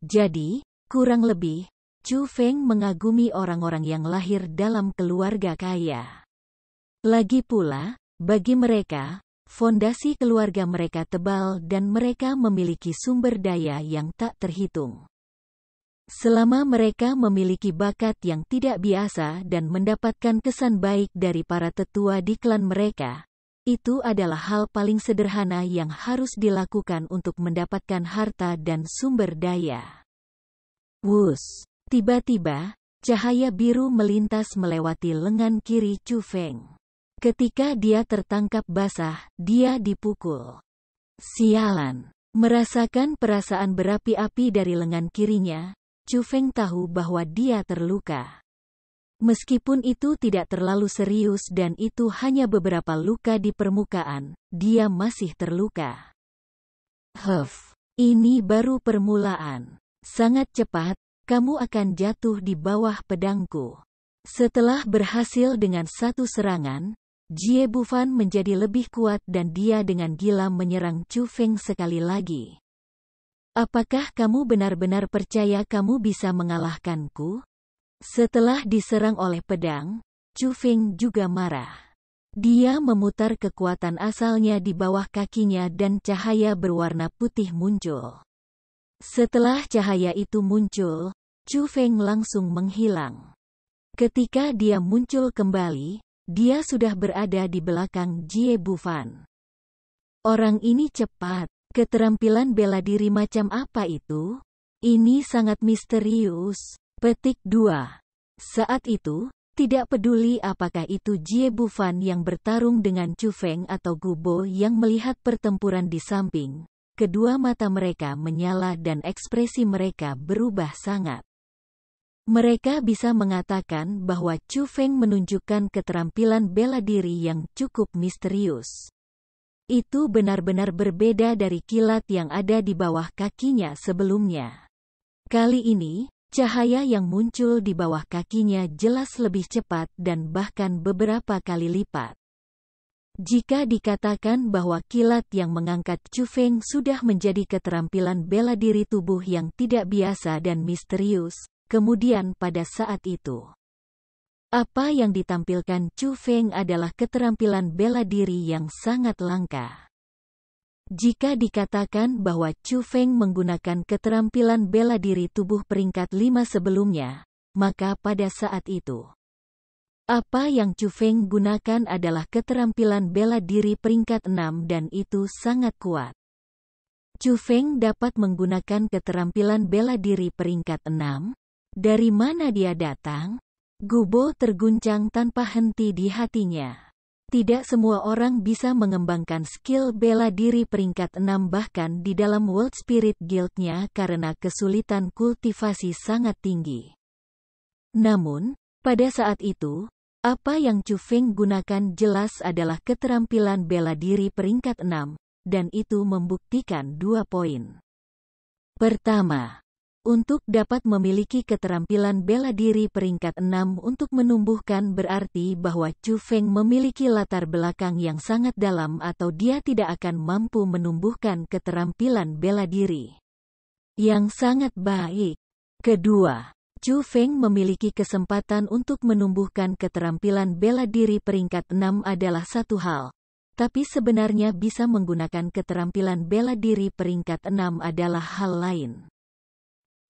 Jadi, kurang lebih, Chu Feng mengagumi orang-orang yang lahir dalam keluarga kaya. Lagi pula, bagi mereka, fondasi keluarga mereka tebal dan mereka memiliki sumber daya yang tak terhitung. Selama mereka memiliki bakat yang tidak biasa dan mendapatkan kesan baik dari para tetua di klan mereka, itu adalah hal paling sederhana yang harus dilakukan untuk mendapatkan harta dan sumber daya. Wus! Tiba-tiba, cahaya biru melintas melewati lengan kiri Chu Feng. Ketika dia tertangkap basah, dia dipukul. Sialan! Merasakan perasaan berapi-api dari lengan kirinya, Chu Feng tahu bahwa dia terluka. Meskipun itu tidak terlalu serius dan itu hanya beberapa luka di permukaan, dia masih terluka. Ini baru permulaan. Sangat cepat, kamu akan jatuh di bawah pedangku. Setelah berhasil dengan satu serangan, Jie Bufan menjadi lebih kuat dan dia dengan gila menyerang Chu Feng sekali lagi. Apakah kamu benar-benar percaya kamu bisa mengalahkanku? Setelah diserang oleh pedang, Chu Feng juga marah. Dia memutar kekuatan asalnya di bawah kakinya dan cahaya berwarna putih muncul. Setelah cahaya itu muncul, Chu Feng langsung menghilang. Ketika dia muncul kembali, dia sudah berada di belakang Jie Bufan. Orang ini cepat. Keterampilan bela diri macam apa itu? Ini sangat misterius. Petik 2. Saat itu, tidak peduli apakah itu Jie Bufan yang bertarung dengan Chu Feng atau Gubo yang melihat pertempuran di samping, kedua mata mereka menyala dan ekspresi mereka berubah sangat. Mereka bisa mengatakan bahwa Chu Feng menunjukkan keterampilan bela diri yang cukup misterius. Itu benar-benar berbeda dari kilat yang ada di bawah kakinya sebelumnya. Kali ini, cahaya yang muncul di bawah kakinya jelas lebih cepat dan bahkan beberapa kali lipat. Jika dikatakan bahwa kilat yang mengangkat Chu Feng sudah menjadi keterampilan bela diri tubuh yang tidak biasa dan misterius, kemudian pada saat itu, apa yang ditampilkan Chu Feng adalah keterampilan bela diri yang sangat langka. Jika dikatakan bahwa Chu Feng menggunakan keterampilan bela diri tubuh peringkat 5 sebelumnya, maka pada saat itu, apa yang Chu Feng gunakan adalah keterampilan bela diri peringkat 6 dan itu sangat kuat. Chu Feng dapat menggunakan keterampilan bela diri peringkat 6? Dari mana dia datang? Gubo terguncang tanpa henti di hatinya. Tidak semua orang bisa mengembangkan skill bela diri peringkat 6 bahkan di dalam World Spirit Guild-nya karena kesulitan kultivasi sangat tinggi. Namun, pada saat itu, apa yang Chu Feng gunakan jelas adalah keterampilan bela diri peringkat 6, dan itu membuktikan 2 poin. Pertama, untuk dapat memiliki keterampilan bela diri peringkat 6 untuk menumbuhkan berarti bahwa Chu Feng memiliki latar belakang yang sangat dalam atau dia tidak akan mampu menumbuhkan keterampilan bela diri yang sangat baik. Kedua, Chu Feng memiliki kesempatan untuk menumbuhkan keterampilan bela diri peringkat 6 adalah satu hal, tapi sebenarnya bisa menggunakan keterampilan bela diri peringkat 6 adalah hal lain.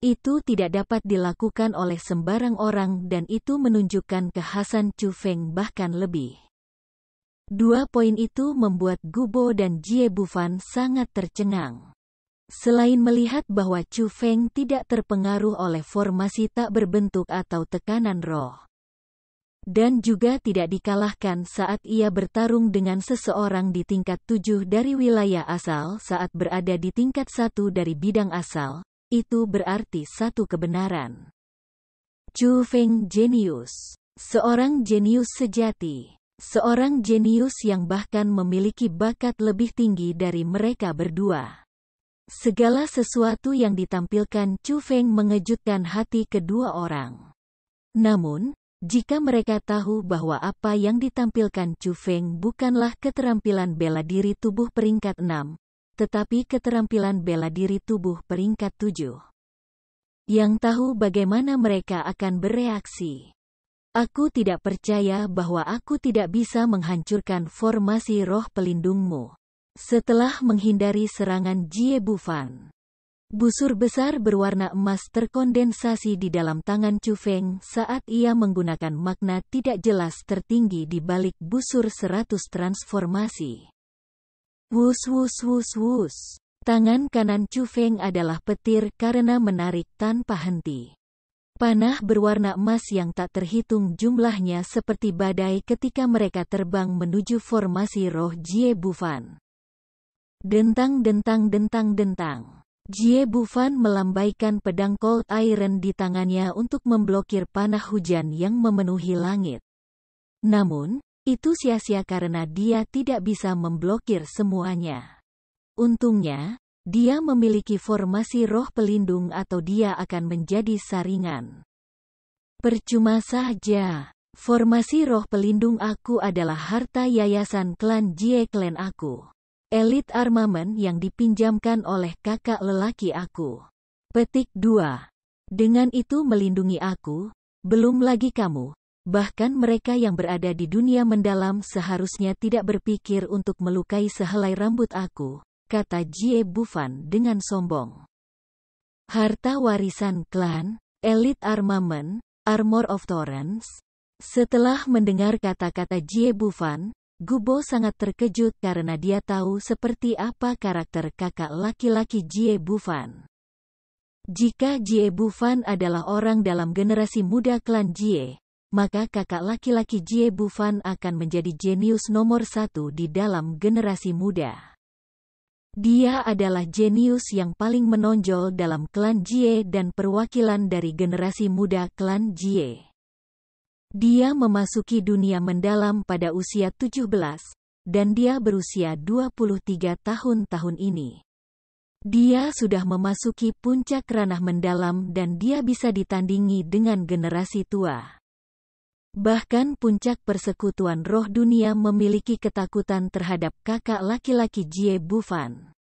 Itu tidak dapat dilakukan oleh sembarang orang dan itu menunjukkan kekhasan Chu Feng bahkan lebih. 2 poin itu membuat Gubo dan Jie Bufan sangat tercengang. Selain melihat bahwa Chu Feng tidak terpengaruh oleh formasi tak berbentuk atau tekanan roh, dan juga tidak dikalahkan saat ia bertarung dengan seseorang di tingkat 7 dari wilayah asal saat berada di tingkat 1 dari bidang asal, itu berarti satu kebenaran. Chu Feng jenius. Seorang jenius sejati. Seorang jenius yang bahkan memiliki bakat lebih tinggi dari mereka berdua. Segala sesuatu yang ditampilkan Chu Feng mengejutkan hati kedua orang. Namun, jika mereka tahu bahwa apa yang ditampilkan Chu Feng bukanlah keterampilan bela diri tubuh peringkat 6, tetapi keterampilan bela diri tubuh peringkat 7. Yang tahu bagaimana mereka akan bereaksi. Aku tidak percaya bahwa aku tidak bisa menghancurkan formasi roh pelindungmu. Setelah menghindari serangan Jie Bufan, busur besar berwarna emas terkondensasi di dalam tangan Chu Feng saat ia menggunakan makna tidak jelas tertinggi di balik busur 100 transformasi. Wus wus wus wus. Tangan kanan Chu Feng adalah petir karena menarik tanpa henti. Panah berwarna emas yang tak terhitung jumlahnya seperti badai ketika mereka terbang menuju formasi roh Jie Bufan. Dentang dentang dentang dentang. Jie Bufan melambaikan pedang Cold Iron di tangannya untuk memblokir panah hujan yang memenuhi langit. Namun, itu sia-sia karena dia tidak bisa memblokir semuanya. Untungnya, dia memiliki formasi roh pelindung atau dia akan menjadi saringan. Percuma saja. Formasi roh pelindung aku adalah harta yayasan klan Jie klan aku. Elite armament yang dipinjamkan oleh kakak lelaki aku. Petik 2. Dengan itu melindungi aku, belum lagi kamu, bahkan mereka yang berada di dunia mendalam seharusnya tidak berpikir untuk melukai sehelai rambut aku, kata Jie Bufan dengan sombong. Harta warisan klan, Elite armament, Armor of Torrents. Setelah mendengar kata-kata Jie Bufan, Gubo sangat terkejut karena dia tahu seperti apa karakter kakak laki-laki Jie Bufan. Jika Jie Bufan adalah orang dalam generasi muda klan Jie, maka kakak laki-laki Jie Bufan akan menjadi jenius nomor 1 di dalam generasi muda. Dia adalah jenius yang paling menonjol dalam klan Jie dan perwakilan dari generasi muda klan Jie. Dia memasuki dunia mendalam pada usia 17, dan dia berusia 23 tahun ini. Dia sudah memasuki puncak ranah mendalam dan dia bisa ditandingi dengan generasi tua. Bahkan puncak persekutuan roh dunia memiliki ketakutan terhadap kakak laki-laki Jie Bufan.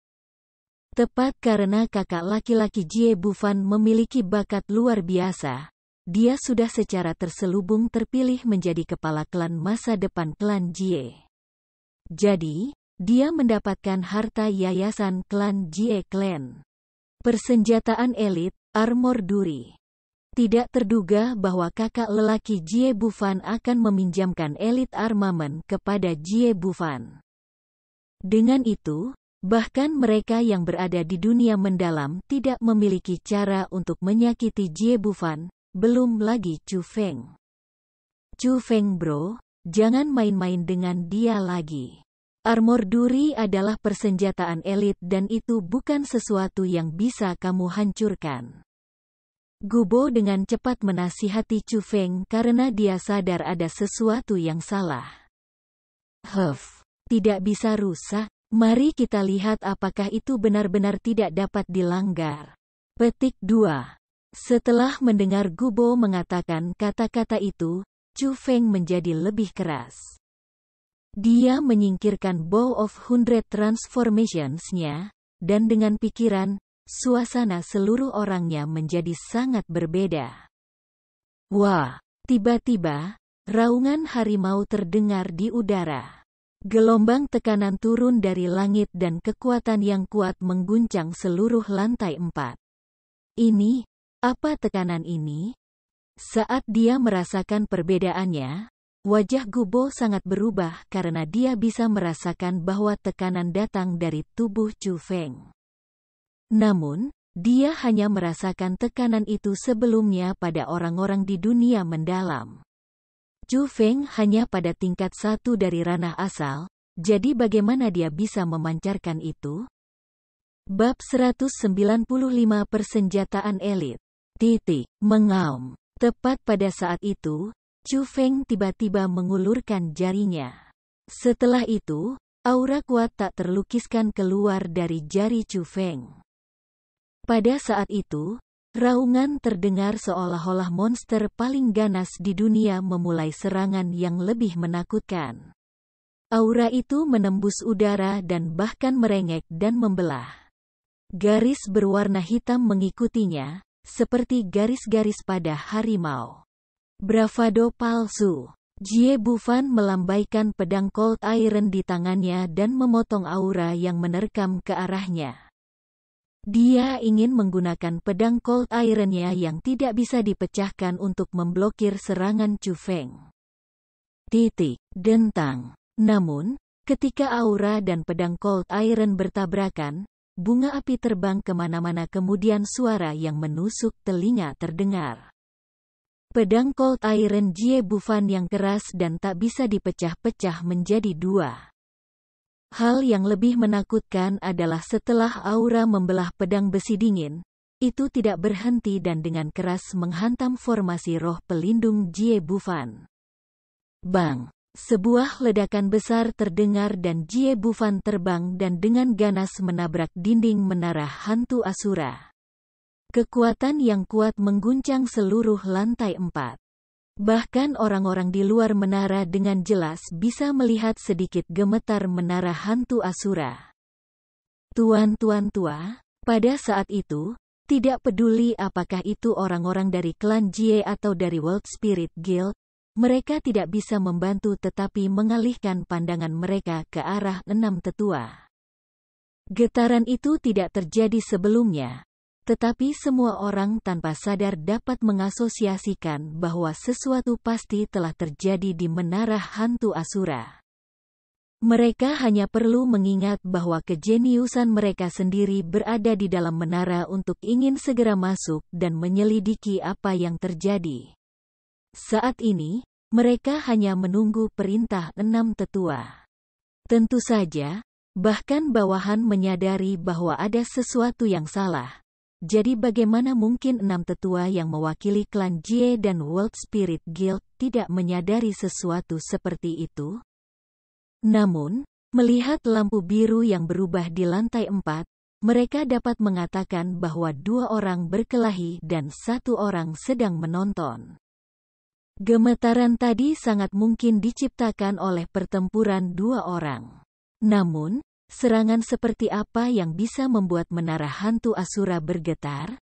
Tepat karena kakak laki-laki Jie Bufan memiliki bakat luar biasa, dia sudah secara terselubung terpilih menjadi kepala klan masa depan klan Jie. Jadi, dia mendapatkan harta yayasan klan Jie Clan. Persenjataan elit, armor duri. Tidak terduga bahwa kakak lelaki Jie Bufan akan meminjamkan elit armament kepada Jie Bufan. Dengan itu, bahkan mereka yang berada di dunia mendalam tidak memiliki cara untuk menyakiti Jie Bufan, belum lagi Chu Feng. Chu Feng bro, jangan main-main dengan dia lagi. Armor duri adalah persenjataan elit dan itu bukan sesuatu yang bisa kamu hancurkan. Gubo dengan cepat menasihati Chu Feng karena dia sadar ada sesuatu yang salah. Tidak bisa rusak. Mari kita lihat apakah itu benar-benar tidak dapat dilanggar. Petik 2. Setelah mendengar Gubo mengatakan kata-kata itu, Chu Feng menjadi lebih keras. Dia menyingkirkan Bow of 100 Transformations-nya, dan dengan pikiran, suasana seluruh orangnya menjadi sangat berbeda. Wah, tiba-tiba, raungan harimau terdengar di udara. Gelombang tekanan turun dari langit dan kekuatan yang kuat mengguncang seluruh lantai 4. Ini, apa tekanan ini? Saat dia merasakan perbedaannya, wajah Gubo sangat berubah karena dia bisa merasakan bahwa tekanan datang dari tubuh Chu Feng. Namun, dia hanya merasakan tekanan itu sebelumnya pada orang-orang di dunia mendalam. Chu Feng hanya pada tingkat 1 dari ranah asal, jadi bagaimana dia bisa memancarkan itu? Bab 195 Persenjataan Elit. Mengaum. Tepat pada saat itu, Chu Feng tiba-tiba mengulurkan jarinya. Setelah itu, aura kuat tak terlukiskan keluar dari jari Chu Feng. Pada saat itu, raungan terdengar seolah-olah monster paling ganas di dunia memulai serangan yang lebih menakutkan. Aura itu menembus udara dan bahkan merengek dan membelah. Garis berwarna hitam mengikutinya, seperti garis-garis pada harimau. Bravado palsu. Jie Bufan melambaikan pedang Cold Iron di tangannya dan memotong aura yang menerkam ke arahnya. Dia ingin menggunakan pedang Cold Iron-nya yang tidak bisa dipecahkan untuk memblokir serangan Chu Feng. Dentang. Namun, ketika aura dan pedang Cold Iron bertabrakan, bunga api terbang kemana-mana kemudian suara yang menusuk telinga terdengar. Pedang Cold Iron Jie Bufan yang keras dan tak bisa dipecah-pecah menjadi dua. Hal yang lebih menakutkan adalah setelah aura membelah pedang besi dingin, itu tidak berhenti dan dengan keras menghantam formasi roh pelindung Jie Bufan. Bang! Sebuah ledakan besar terdengar dan Jie Bufan terbang dan dengan ganas menabrak dinding menara hantu Asura. Kekuatan yang kuat mengguncang seluruh lantai 4. Bahkan orang-orang di luar menara dengan jelas bisa melihat sedikit gemetar menara hantu Asura. Tuan-tuan tua, pada saat itu, tidak peduli apakah itu orang-orang dari klan Jie atau dari World Spirit Guild, mereka tidak bisa membantu tetapi mengalihkan pandangan mereka ke arah 6 tetua. Getaran itu tidak terjadi sebelumnya, tetapi semua orang tanpa sadar dapat mengasosiasikan bahwa sesuatu pasti telah terjadi di menara hantu Asura. Mereka hanya perlu mengingat bahwa kejeniusan mereka sendiri berada di dalam menara untuk ingin segera masuk dan menyelidiki apa yang terjadi. Saat ini, mereka hanya menunggu perintah 6 tetua. Tentu saja, bahkan bawahan menyadari bahwa ada sesuatu yang salah. Jadi bagaimana mungkin 6 tetua yang mewakili klan Jie dan World Spirit Guild tidak menyadari sesuatu seperti itu? Namun, melihat lampu biru yang berubah di lantai 4, mereka dapat mengatakan bahwa 2 orang berkelahi dan 1 orang sedang menonton. Gemetaran tadi sangat mungkin diciptakan oleh pertempuran 2 orang. Namun, serangan seperti apa yang bisa membuat menara hantu Asura bergetar?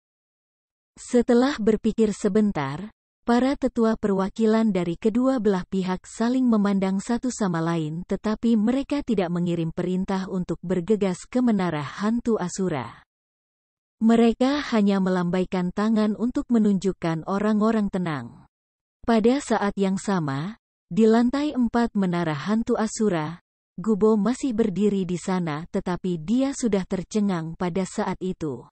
Setelah berpikir sebentar, para tetua perwakilan dari kedua belah pihak saling memandang satu sama lain tetapi mereka tidak mengirim perintah untuk bergegas ke menara hantu Asura. Mereka hanya melambaikan tangan untuk menunjukkan orang-orang tenang. Pada saat yang sama, di lantai 4 menara hantu Asura, Gubo masih berdiri di sana tetapi dia sudah tercengang pada saat itu.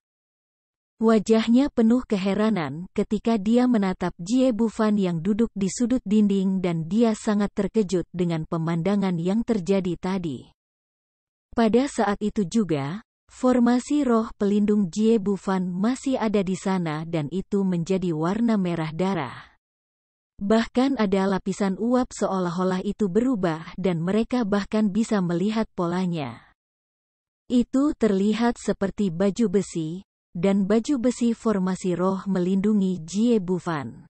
Wajahnya penuh keheranan ketika dia menatap Jie Bufan yang duduk di sudut dinding dan dia sangat terkejut dengan pemandangan yang terjadi tadi. Pada saat itu juga, formasi roh pelindung Jie Bufan masih ada di sana dan itu menjadi warna merah darah. Bahkan ada lapisan uap seolah-olah itu berubah dan mereka bahkan bisa melihat polanya. Itu terlihat seperti baju besi, dan baju besi formasi roh melindungi Jie Bufan.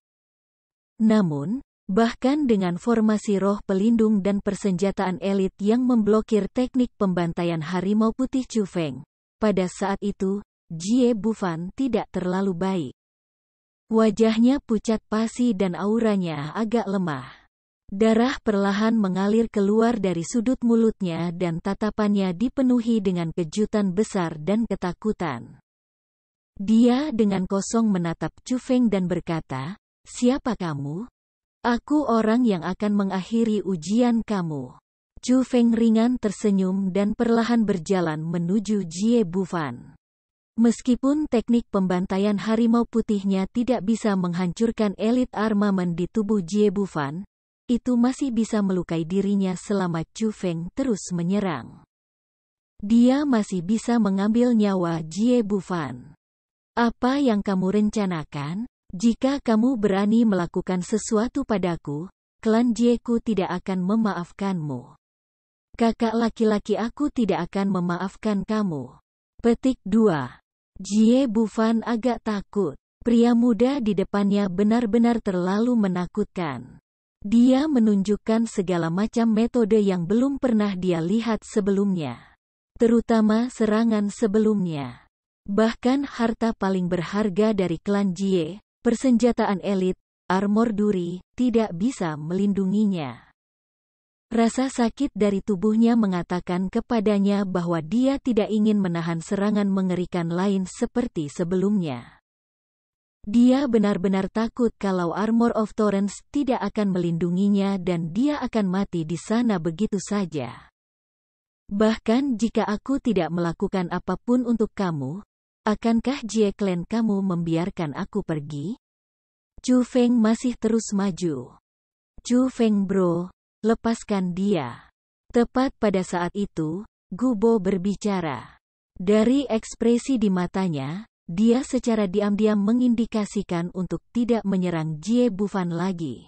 Namun, bahkan dengan formasi roh pelindung dan persenjataan elit yang memblokir teknik pembantaian harimau putih Chu Feng, pada saat itu, Jie Bufan tidak terlalu baik. Wajahnya pucat pasi dan auranya agak lemah. Darah perlahan mengalir keluar dari sudut mulutnya dan tatapannya dipenuhi dengan kejutan besar dan ketakutan. Dia dengan kosong menatap Chu Feng dan berkata, "Siapa kamu? Aku orang yang akan mengakhiri ujian kamu." Chu Feng ringan tersenyum dan perlahan berjalan menuju Jie Bufan. Meskipun teknik pembantaian harimau putihnya tidak bisa menghancurkan elit armamen di tubuh Jie Bufan, itu masih bisa melukai dirinya selama Chu Feng terus menyerang. Dia masih bisa mengambil nyawa Jie Bufan. Apa yang kamu rencanakan? Jika kamu berani melakukan sesuatu padaku, klan Jie-ku tidak akan memaafkanmu. Kakak laki-laki aku tidak akan memaafkan kamu. Petik 2. Jie Bufan agak takut. Pria muda di depannya benar-benar terlalu menakutkan. Dia menunjukkan segala macam metode yang belum pernah dia lihat sebelumnya. Terutama serangan sebelumnya. Bahkan harta paling berharga dari klan Jie, persenjataan elit, armor duri, tidak bisa melindunginya. Rasa sakit dari tubuhnya mengatakan kepadanya bahwa dia tidak ingin menahan serangan mengerikan lain seperti sebelumnya. Dia benar-benar takut kalau Armor of Torrents tidak akan melindunginya dan dia akan mati di sana begitu saja. Bahkan jika aku tidak melakukan apapun untuk kamu, akankah Jie Clan kamu membiarkan aku pergi? Chu Feng masih terus maju. Chu Feng bro, lepaskan dia. Tepat pada saat itu, Gubo berbicara. Dari ekspresi di matanya, dia secara diam-diam mengindikasikan untuk tidak menyerang Jie Bufan lagi.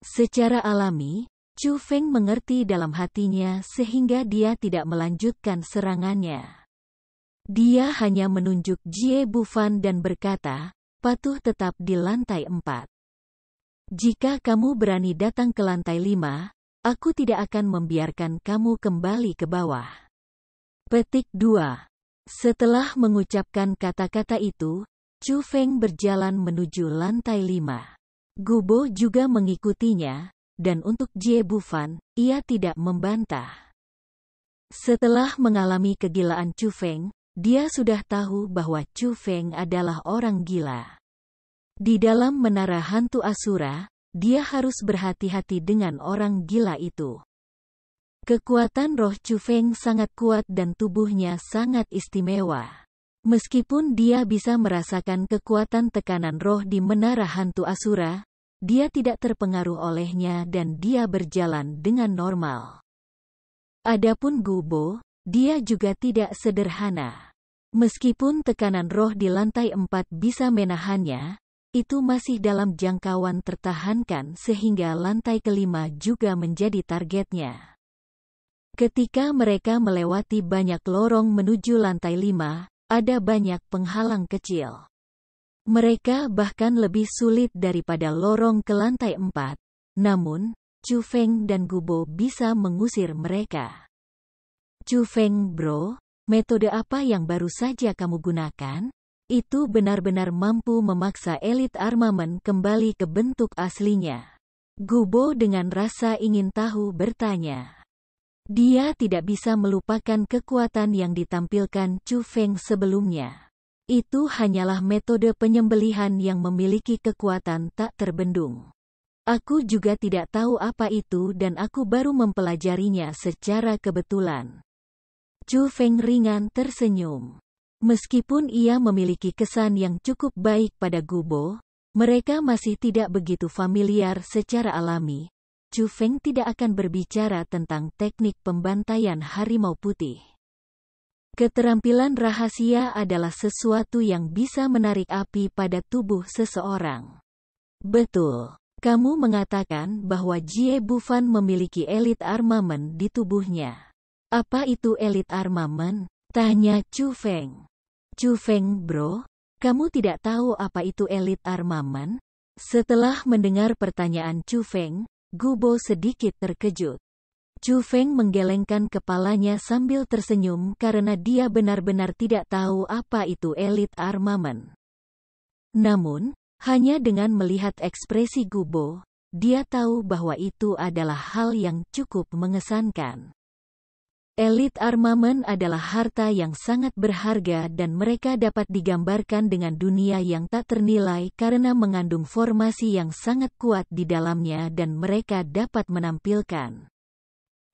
Secara alami, Chu Feng mengerti dalam hatinya sehingga dia tidak melanjutkan serangannya. Dia hanya menunjuk Jie Bufan dan berkata, patuh tetap di lantai 4. Jika kamu berani datang ke lantai 5, aku tidak akan membiarkan kamu kembali ke bawah. Petik 2. Setelah mengucapkan kata-kata itu, Chu Feng berjalan menuju lantai 5. Gubo juga mengikutinya, dan untuk Jie Bufan, ia tidak membantah. Setelah mengalami kegilaan Chu Feng, dia sudah tahu bahwa Chu Feng adalah orang gila. Di dalam menara hantu Asura, dia harus berhati-hati dengan orang gila itu. Kekuatan roh Chu Feng sangat kuat dan tubuhnya sangat istimewa. Meskipun dia bisa merasakan kekuatan tekanan roh di menara hantu Asura, dia tidak terpengaruh olehnya dan dia berjalan dengan normal. Adapun Gubo, dia juga tidak sederhana. Meskipun tekanan roh di lantai 4 bisa menahannya, itu masih dalam jangkauan tertahankan sehingga lantai kelima juga menjadi targetnya. Ketika mereka melewati banyak lorong menuju lantai 5, ada banyak penghalang kecil. Mereka bahkan lebih sulit daripada lorong ke lantai 4, namun, Chu Feng dan Gubo bisa mengusir mereka. Chu Feng bro, metode apa yang baru saja kamu gunakan? Itu benar-benar mampu memaksa elit armamen kembali ke bentuk aslinya. Gubo dengan rasa ingin tahu bertanya. Dia tidak bisa melupakan kekuatan yang ditampilkan Chu Feng sebelumnya. Itu hanyalah metode penyembelihan yang memiliki kekuatan tak terbendung. Aku juga tidak tahu apa itu dan aku baru mempelajarinya secara kebetulan. Chu Feng ringan tersenyum. Meskipun ia memiliki kesan yang cukup baik pada Gubo, mereka masih tidak begitu familiar secara alami. Chu Feng tidak akan berbicara tentang teknik pembantaian harimau putih. Keterampilan rahasia adalah sesuatu yang bisa menarik api pada tubuh seseorang. Betul. Kamu mengatakan bahwa Jie Bufan memiliki elit armamen di tubuhnya. Apa itu elit armamen? Tanya Chu Feng. Chu Feng bro, kamu tidak tahu apa itu elit armamen? Setelah mendengar pertanyaan Chu Feng, Gubo sedikit terkejut. Chu Feng menggelengkan kepalanya sambil tersenyum karena dia benar-benar tidak tahu apa itu elit armamen. Namun, hanya dengan melihat ekspresi Gubo, dia tahu bahwa itu adalah hal yang cukup mengesankan. Elit armamen adalah harta yang sangat berharga dan mereka dapat digambarkan dengan dunia yang tak ternilai karena mengandung formasi yang sangat kuat di dalamnya dan mereka dapat menampilkan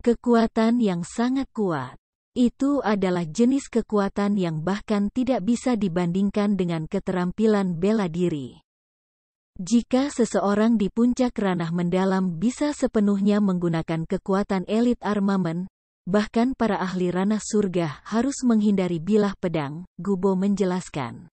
kekuatan yang sangat kuat. Itu adalah jenis kekuatan yang bahkan tidak bisa dibandingkan dengan keterampilan bela diri. Jika seseorang di puncak ranah mendalam bisa sepenuhnya menggunakan kekuatan elit armamen, bahkan para ahli ranah surga harus menghindari bilah pedang, Gubo menjelaskan.